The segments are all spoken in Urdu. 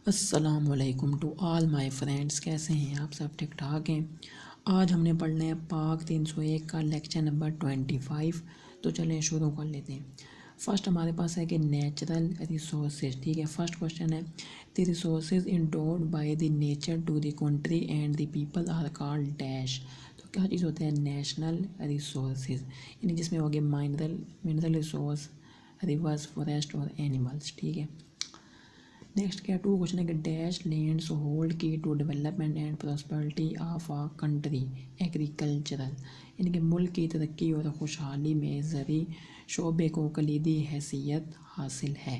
السلام علیکم ٹو آل مائی فرینڈس، کیسے ہیں آپ سب؟ ٹھیک ٹھاک ہیں؟ آج ہم نے پڑھنا ہے پاک 301 کا لیکچر نمبر 25۔ تو چلیں شروع کر لیتے ہیں۔ فرسٹ ہمارے پاس ہے کہ نیچرل ریسورسز، ٹھیک ہے۔ فرسٹ کوشچن ہے the resources endowed by the nature to the country and the people are called dash. تو کیا چیز ہوتے ہیں؟ نیشنل ریسورسز، یعنی جس میں ہوگے منرل ریسورس، ریورس، فوریسٹ اور اینیملس، ٹھیک ہے۔ نیکسٹ کیا ٹو کوشچن ہے کہ dash lands hold key to development and prosperity of a country agricultural, یعنی کہ ملک کی ترقی اور خوشحالی میں زرعی شعبے کو کلیدی حیثیت حاصل ہے۔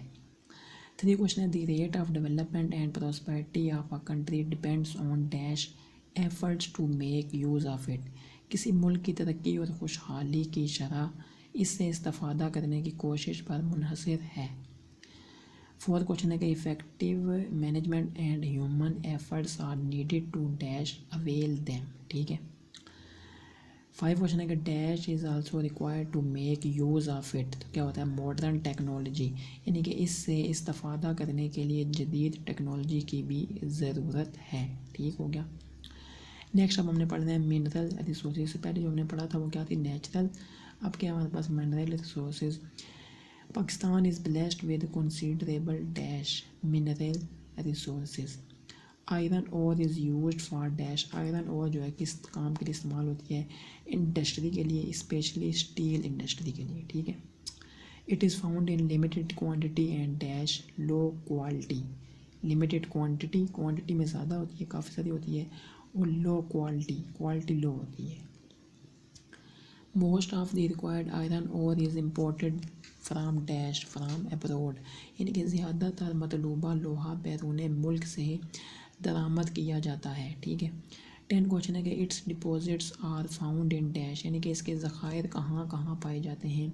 تھری کوشچن ہے the rate of development and prosperity of a country depends on dash efforts to make use of it, کسی ملک کی ترقی اور خوشحالی کی شرح اس سے استفادہ کرنے کی کوشش پر منحصر ہے۔ فورتھ کوشچن ہے کہ effective management and human efforts are needed to dash avail them, ٹھیک ہے۔ 5 کوشچن ہے کہ dash is also required to make use of it, تو کیا ہوتا ہے؟ ماڈرن ٹیکنالوجی، یعنی کہ اس سے استفادہ کرنے کے لیے جدید ٹیکنالوجی کی بھی ضرورت ہے، ٹھیک ہو گیا۔ نیکسٹ اب ہم نے پڑھنا ہے منرل ریسورسز۔ سے پہلے جو ہم نے پڑھا تھا وہ کیا تھی؟ نیچرل۔ اب کیا ہمارے پاس mineral resources. Pakistan is blessed with considerable dash mineral resources. Iron ore is used for dash, iron ore جو ہے کس کام کے لیے استعمال ہوتی ہے؟ انڈسٹری کے لیے، اسپیشلی اسٹیل انڈسٹری کے لیے، ٹھیک ہے۔ It is found in limited quantity and dash low quality, limited quantity میں زیادہ ہوتی ہے، کافی ساری ہوتی ہے، اور لو کوالٹی لو ہوتی ہے۔ Most of the required iron ore is imported from dash from abroad, یعنی کہ زیادہ تر مطلوبہ لوہا بیرون ملک سے درآمد کیا جاتا ہے، ٹھیک ہے۔ 10 کوشچن ہے کہ its deposits are found in dash, یعنی کہ اس کے ذخائر کہاں کہاں پائے جاتے ہیں،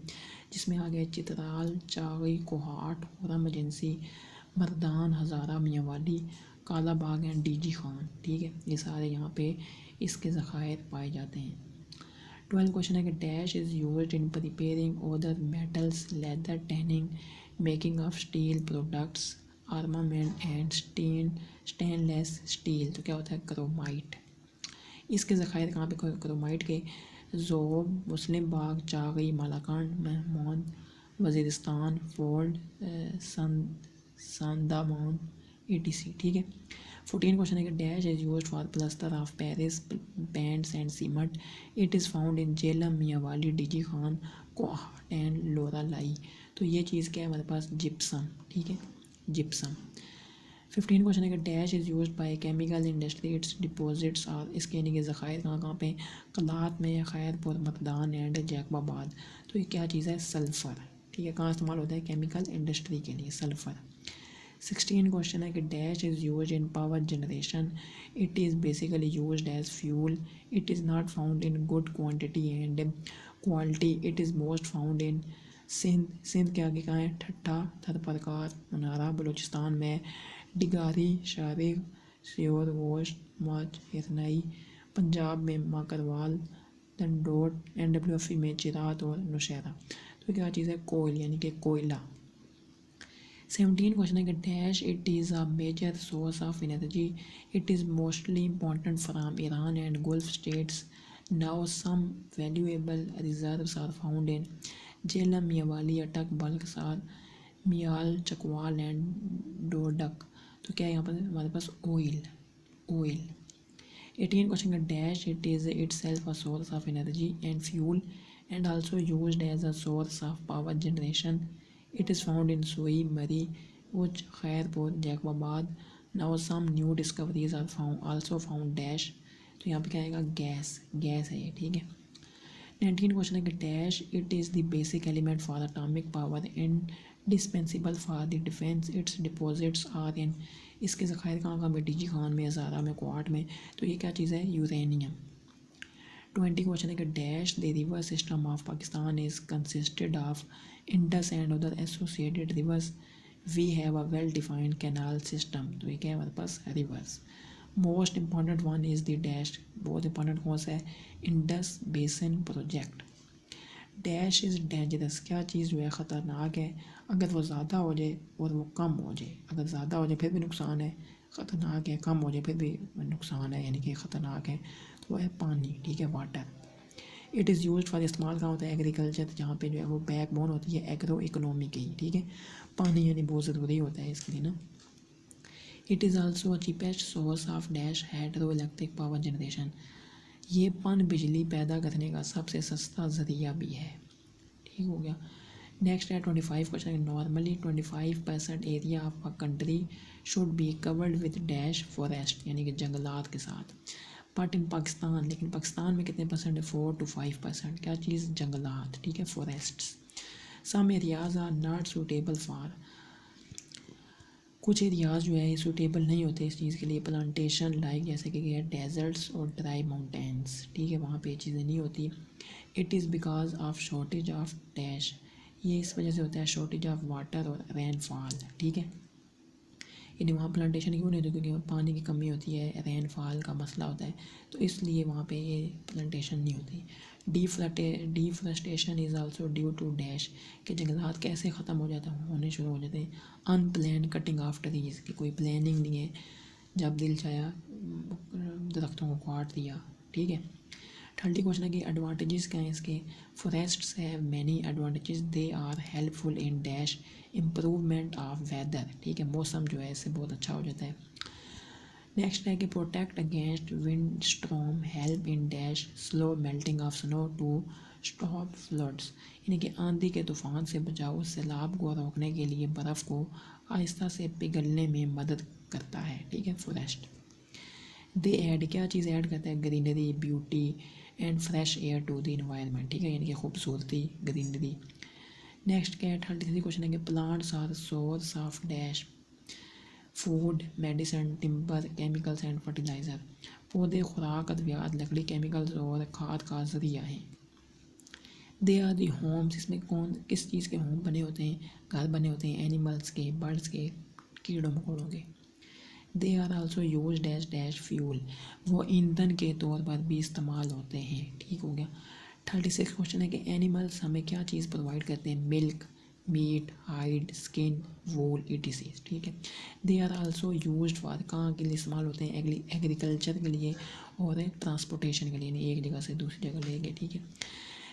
جس میں آگے چترال، چاغی، کوہاٹ، خرم ایجنسی، مردان، ہزارہ، میاں والی، Kala Bagh and D G Khan, ٹھیک ہے۔ یہ سارے یہاں پہ اس کے ذخائر پائے جاتے ہیں۔ 12 کوشچن ہے کہ dash is used in preparing other metals, leather, tanning, making of steel products, armament and stainless steel, تو کیا ہوتا ہے؟ کرومائٹ۔ اس کے ذخائر کہاں پہ؟ کرومائٹ کے ذوب، مسلم باغ، چاغی، مالاکنڈ، مہمون، وزیرستان، فولڈ، ساندامان، ETC، ٹھیک ہے۔ 14 کوشچن ہے کہ dash is used for plaster of Paris paints and cement, it is found in Jhelum, Mianwali, D G Khan, Kohat and Loralai, تو یہ چیز کیا ہے ہمارے پاس؟ جپسم، ٹھیک ہے، جپسم۔ 15 کوشچن ہے کہ dash is used by chemical industry, its deposits are, اس کے یعنی کہ ذخائر کہاں کہاں پہ؟ قلات میں، خیر پور، مردان اینڈ جیکب آباد، تو یہ کیا چیز ہے؟ سلفر، ٹھیک ہے۔ کہاں استعمال ہوتا ہے؟ کیمیکل انڈسٹری کے لیے سلفر۔ 16 کوشچن ہے کہ dash is used in power generation, it is basically used as fuel, it is not found in good quantity and quality, it is most found in Sindh کے آگے کہاں ہے؟ ٹھٹھا، تھرپرکار، منارہ، بلوچستان میں ڈگاری، شارق، سیور، گوشت، ماچ، ہرنائی، پنجاب میں ماکروال، دنڈوٹ، NWFE میں چرات اور نوشہرہ، تو کیا چیز ہے؟ کوئل، یعنی کہ کوئلہ۔ 17 کوشچن ہے کہ dash it is a major source of energy, it is mostly important from Iran and gulf states, now some valuable reserves are found in Jhelum, Mianwali, Attock, بلکسار، میال، Chakwal and ڈوڈک، تو کیا ہے یہاں پر ہمارے پاس؟ اوئل۔ 18 کوشچن کا dash it is itself a source of energy and fuel and also used as a source of power generation, it is found in Sui, Murree, Uch, Khairpur, Jacobabad, now some new discoveries are also found dash, تو یہاں پہ کیا آئے گا؟ گیس ہے یہ، ٹھیک ہے۔ 19 کوشچن ہے کہ dash it is the basic element for atomic power indispensable for the defence, its deposits are in, اس کے ذخائر کہاں کہاں میں؟ ڈی جی خان میں، ہزارہ میں، کوہاٹ میں، تو یہ کیا چیز ہے؟ یورینیم۔ 20 کوشچن ہے کہ dash the river system of Pakistan is consisted of Indus and other associated rivers, we have a well defined canal system, تو یہ کیا ہے ہمارے پاس؟ Rivers. Most important one is the dash, بہت امپورٹنٹ کون سا ہے؟ Indus basin project. Dash is dangerous, کیا چیز جو ہے خطرناک ہے اگر وہ زیادہ ہو جائے اور وہ کم ہو جائے. اگر زیادہ ہو جائے پھر بھی نقصان ہے، خطرناک ہے، کم ہو جائے پھر بھی نقصان ہے، یعنی کہ خطرناک ہے. تو وہ ہے پانی، ٹھیک ہے، water. It is used for, استعمال کہاں ہوتا ہے؟ ایگریکلچر، جہاں پہ جو ہے وہ بیک بون ہوتی ہے ایگرو اکنومی کی، ٹھیک ہے. پانی یعنی بہت ضروری ہوتا ہے اس کے لیے نا. It is also a cheapest source of dash hydro electric power generation, یہ پن بجلی پیدا کرنے کا سب سے سستا ذریعہ بھی ہے. ٹھیک ہو گیا. نیکسٹ ہے 25 question. Normally 25% area of a country should be covered with dash forest, یعنی کہ جنگلات کے ساتھ. بٹ ان پاکستان، لیکن پاکستان میں کتنے پرسنٹ ہے؟ 4 to 5%. کیا چیز؟ جنگلات، ٹھیک ہے، forests. Some areas are not suitable for, کچھ ایریاز جو ہے سوٹیبل نہیں ہوتے اس چیز کے لیے. پلانٹیشن لائک، جیسے کہ ڈیزرٹس اور ڈرائی ماؤنٹینس، ٹھیک ہے، وہاں پہ یہ چیزیں نہیں ہوتی. It is because of shortage of dash, یہ اس وجہ سے ہوتا ہے شارٹیج آف واٹر اور رین فال، ٹھیک ہے. یعنی وہاں پلانٹیشن کیوں نہیں ہوتی؟ کیونکہ پانی کی کمی ہوتی ہے، رین فال کا مسئلہ ہوتا ہے، تو اس لیے وہاں پہ یہ پلانٹیشن نہیں ہوتی. ڈیفورسٹیشن is also due two dash, کہ جنگلات کیسے ختم ہو جاتے ہیں، ہونے شروع ہو جاتے ہیں. ان پلان کٹنگ آف ٹریز، کہ کوئی پلاننگ نہیں ہے، جب دل چاہا درختوں کو کاٹ دیا، ٹھیک ہے. 30 کوشچن ہے کہ ایڈوانٹیجز کیا ہیں اس کے؟ Forests have many advantages, they are helpful in dash improvement of weather, ٹھیک ہے، موسم جو ہے اس سے بہت اچھا ہو جاتا ہے. نیکسٹ ہے کہ protect against wind storm, help in dash slow melting of snow to stop floods, یعنی کہ آندھی کے طوفان سے بچاؤ، سیلاب کو روکنے کے لیے برف کو آہستہ سے پگھلنے میں مدد کرتا ہے، ٹھیک ہے، فوریسٹ. دے ایڈ، کیا چیز ایڈ کرتا ہے؟ Greenery, beauty and fresh air to the environment, ٹھیک ہے، یعنی کہ خوبصورتی، گرینری. نیکسٹ کیا ہے 33 کوشچن ہے کہ plants are source of dash food, medicine, timber, chemicals and fertiliser, پودے خوراک، ادویات، لکڑی، کیمیکلز اور کھاد کا ذریعہ ہیں. دے آر دی ہومس، اس میں کس چیز کے ہوم بنے ہوتے ہیں؟ گھر بنے ہوتے ہیں اینیملس کے، برڈس کے، کیڑوں مکوڑوں کے. They are also use dash dash fuel, وہ ایندھن کے طور پر بھی استعمال ہوتے ہیں، ٹھیک ہو گیا. 36 کوشچن ہے کہ اینیملس ہمیں کیا چیز پرووائڈ کرتے ہیں؟ ملک، میٹ، ہائڈ، اسکن، وول، ایٹیسی، ٹھیک ہے. They are also used for, کہاں کے لیے استعمال ہوتے ہیں؟ ایگریکلچر کے لیے اور ٹرانسپورٹیشن کے لیے، یعنی ایک جگہ سے دوسری جگہ لے گئے، ٹھیک ہے.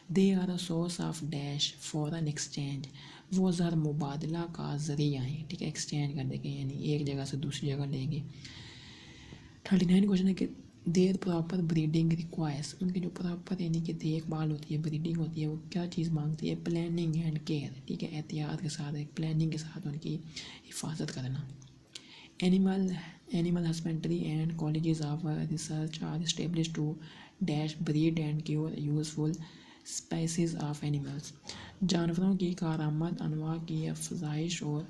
They are a source of dash foreign exchange, وہ زر مبادلہ کا ذریعہ ہیں، ٹھیک ہے، ایکسچینج کرنے کے، یعنی ایک جگہ سے دوسری جگہ لے گئے. 39 کوشچن ہے کہ دیر پراپر بریڈنگ ریکوائرس، ان کی جو پراپر یعنی کہ دیکھ بھال ہوتی ہے، بریڈنگ ہوتی ہے، وہ کیا چیز مانگتی ہے؟ پلاننگ اینڈ کیئر، ٹھیک ہے، احتیاط کے ساتھ، ایک پلاننگ کے ساتھ ان کی حفاظت کرنا. Animal husbandry and colleges of research are establish to dash breed and cure useful species of animals, جانوروں کی کارآمد انواع کی افزائش اور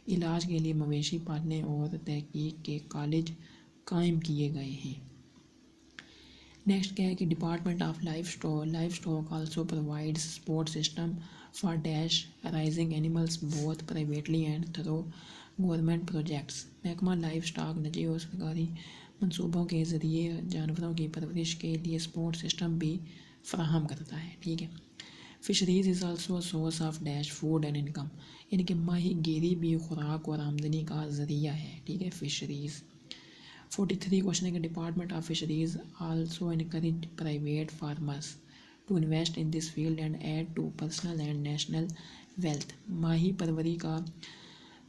علاج کے لیے مویشی پالنے اور تحقیق کے کالج قائم کیے گئے ہیں. نیکسٹ کیا ہے کہ department of life stock also provides support system for dash rising animals both privately and through government projects, محکمہ لائف اسٹاک نجی اور سرکاری منصوبوں کے ذریعے جانوروں کی پرورش کے لیے سپورٹ سسٹم بھی فراہم کرتا ہے، ٹھیک ہے. Fisheries is also a source of dash food and income, یعنی کہ ماہی گیری بھی خوراک اور آمدنی کا ذریعہ ہے، ٹھیک ہے، فشریز. 43 کوشچن ہے کہ department of fisheries also encourage private farmers to invest in this field and add to personal and national wealth, ماہی پروری کا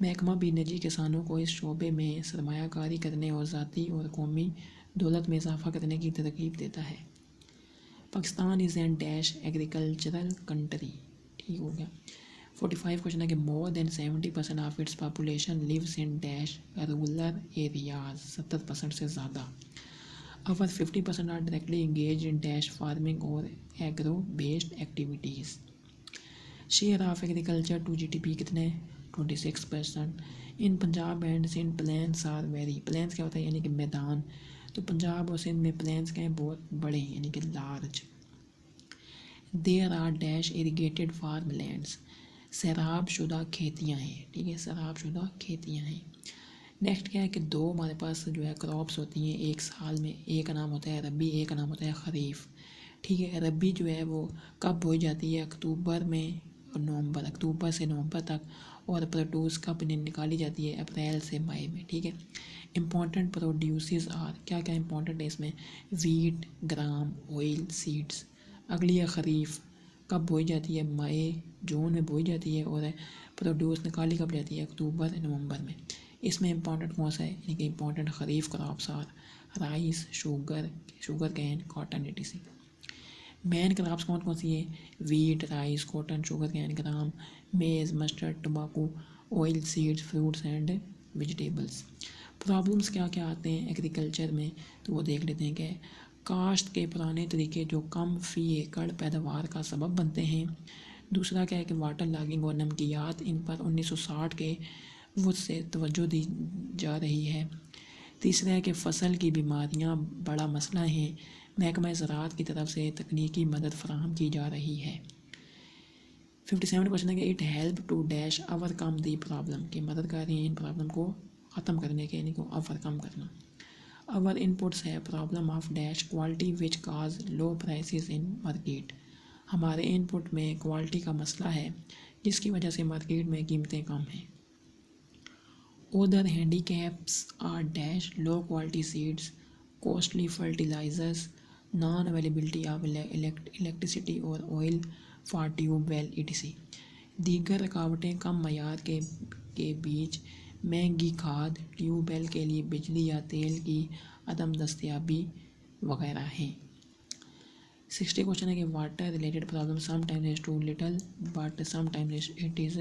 محکمہ بھی نجی کسانوں کو اس شعبے میں سرمایہ کاری کرنے اور ذاتی اور قومی دولت میں اضافہ کرنے کی ترغیب دیتا ہے. Pakistan is an dash agricultural country, ٹھیک ہو گیا. 45 کوشچن ہے کہ more than 70% of its population lives in dash rural areas, 70% سے زیادہ. Over 50% are directly engage in dash farming اور agro based activities. Share of agriculture to G D P کتنے؟ 26%. In Punjab and Sindh plains are very, plains کیا ہوتا ہے؟ یعنی کہ میدان، تو پنجاب اور سندھ میں پلینس کیا ہیں؟ بہت بڑے ہیں، یعنی کہ large. There are dash irrigated farm lands, سیراب شدہ کھیتیاں ہیں، ٹھیک ہے، سیراب شدہ کھیتیاں ہیں. نیکسٹ کیا ہے کہ دو ہمارے پاس جو ہے کراپس ہوتی ہیں ایک سال میں، ایک کا نام ہوتا ہے ربی، ایک کا نام ہوتا ہے خریف. ٹھیک ہے. ربی جو ہے وہ کب بوئی جاتی ہے؟ اکتوبر میں اور نومبر، اکتوبر سے نومبر تک. اور پروڈیوس کب نکالی جاتی ہے؟ اپریل سے مئی میں. ٹھیک ہے. امپورٹنٹ پروڈیوسز آر، کیا کیا امپورٹنٹ ہے اس میں؟ Wheat, gram, oil, seeds. اگلی ہے خریف، کب بوئی جاتی ہے؟ مئی جون میں بوئی جاتی ہے. اور پروڈیوس نکالی کب جاتی ہے؟ اکتوبر نومبر میں. اس میں امپورٹنٹ کون سا ہے؟ یعنی کہ important kharif crops are rice, sugar cane, cotton etc. Main crops کون کون سی ہے؟ Wheat, rice, cotton, sugar cane, gram, maize, mustard, tobacco, oil, seeds, fruits and vegetables. Problems کیا کیا آتے ہیں ایگریکلچر میں؟ تو وہ دیکھ لیتے ہیں کہ کاشت کے پرانے طریقے جو کم فی ایکڑ پیداوار کا سبب بنتے ہیں. دوسرا کیا ہے کہ واٹر لاگنگ اور نمکیات، ان پر 1960 کے وقت سے توجہ دی جا رہی ہے. تیسرا ہے کہ فصل کی بیماریاں بڑا مسئلہ ہیں، محکمہ زراعت کی طرف سے تکنیکی مدد فراہم کی جا رہی ہے. 57 کوشچن ہے کہ it help two dash over come the problem, کہ مدد کر رہی ہیں ان پرابلم کو ختم کرنے کے، یعنی کو اوور کم کرنا. اور ان پٹس ہے problem of dash quality which cause low prices in market. ہمارے ان پٹ میں کوالٹی کا مسئلہ ہے جس کی وجہ سے مارکیٹ میں قیمتیں کم ہیں. Other handicaps are dash low quality seeds, costly fertilizers, non availability of electricity اور oil for tube well etc. دیگر رکاوٹیں کم معیار کے بیچ مہنگی کھاد، ٹیوب ویل کے لیے بجلی یا تیل کی عدم دستیابی وغیرہ ہیں. 60 کوشچن ہے کہ water related problem some times is too little but some times it is.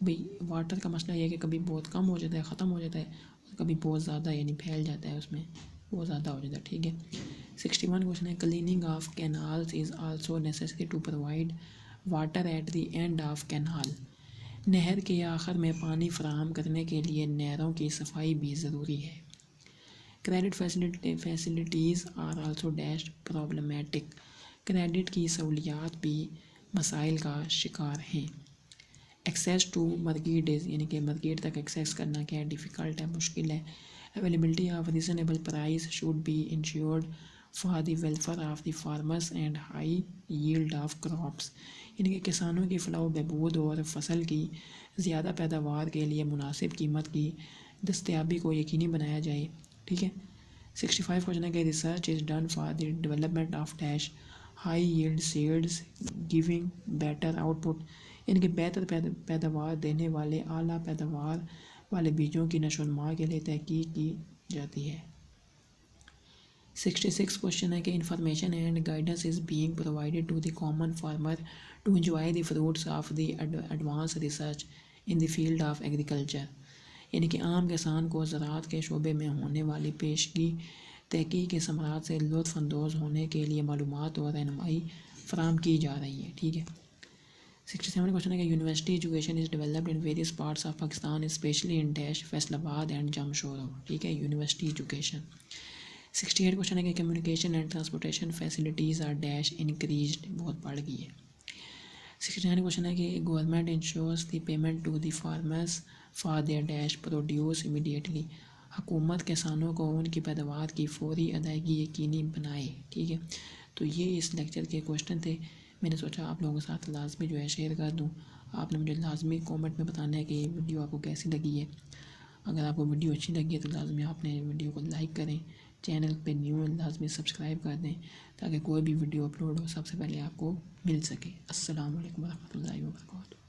بھئی واٹر کا مسئلہ یہ ہے کہ کبھی بہت کم ہو جاتا ہے، ختم ہو جاتا ہے، اور کبھی بہت زیادہ یعنی پھیل جاتا ہے، اس میں بہت زیادہ ہو جاتا ہے. ٹھیک ہے. 61 کوشچن ہے cleaning of canals is also necessary to provide water at the end of canal. نہر کے آخر میں پانی فراہم کرنے کے لیے نہروں کی صفائی بھی ضروری ہے. Credit facilities are also dash problematic. Credit کی سہولیات بھی مسائل کا شکار ہیں. ایکسیس ٹو مارکیٹز، یعنی کہ مارکیٹ تک ایکسیس کرنا کیا ہے؟ ڈیفیکلٹ ہے، مشکل ہے. Availability of reasonable price should be ensured for the welfare of the farmers and high yield of crops. یعنی کہ کسانوں کی فلاح و بہبود اور فصل کی زیادہ پیداوار کے لیے مناسب قیمت کی دستیابی کو یقینی بنایا جائے. ٹھیک ہے. 65 کوشچن ہے کہ research is done for the development of dash high yield seeds giving better out put. یعنی کہ بہتر پیداوار دینے والے اعلیٰ پیداوار والے بیجوں کی نشو و نما کے لیے تحقیق کی جاتی ہے. 66 کوشچن ہے کہ information and guidance is being provided to the common farmer to enjoy the fruits of the advance research in the field of agriculture. یعنی کہ عام کسان کو زراعت کے شعبے میں ہونے والی پیشگی تحقیق کے ثمرات سے لطف اندوز ہونے کے لیے معلومات اور رہنمائی فراہم کی جا رہی ہے. ٹھیک ہے. 67 کوشچن ہے کہ university education is developed in various parts of Pakistan especially in dash Faisalabad and جمشورو. ٹھیک ہے. University education. 68 کوشچن ہے کہ communication and transportation facilities are dash increased, بہت بڑھ گئی ہے. 69 کوشچن ہے کہ government ensures the payment to the farmers for their dash produce immediately. حکومت کسانوں کو ان کی پیداوار کی فوری ادائیگی یقینی بنائے. ٹھیک ہے. تو یہ اس لیکچر کے کوشچن تھے. میں نے سوچا آپ لوگوں کے ساتھ لازمی جو ہے شیئر کر دوں. آپ نے مجھے لازمی کومنٹ میں بتانا ہے کہ یہ ویڈیو آپ کو کیسی لگی ہے. اگر آپ کو ویڈیو اچھی لگی ہے تو لازمی آپ نے ویڈیو کو لائک کریں. چینل پہ نیو لازمی سبسکرائب کر دیں تاکہ کوئی بھی ویڈیو اپلوڈ ہو سب سے پہلے آپ کو مل سکے. السلام علیکم ورحمۃ اللہ وبرکاتہ.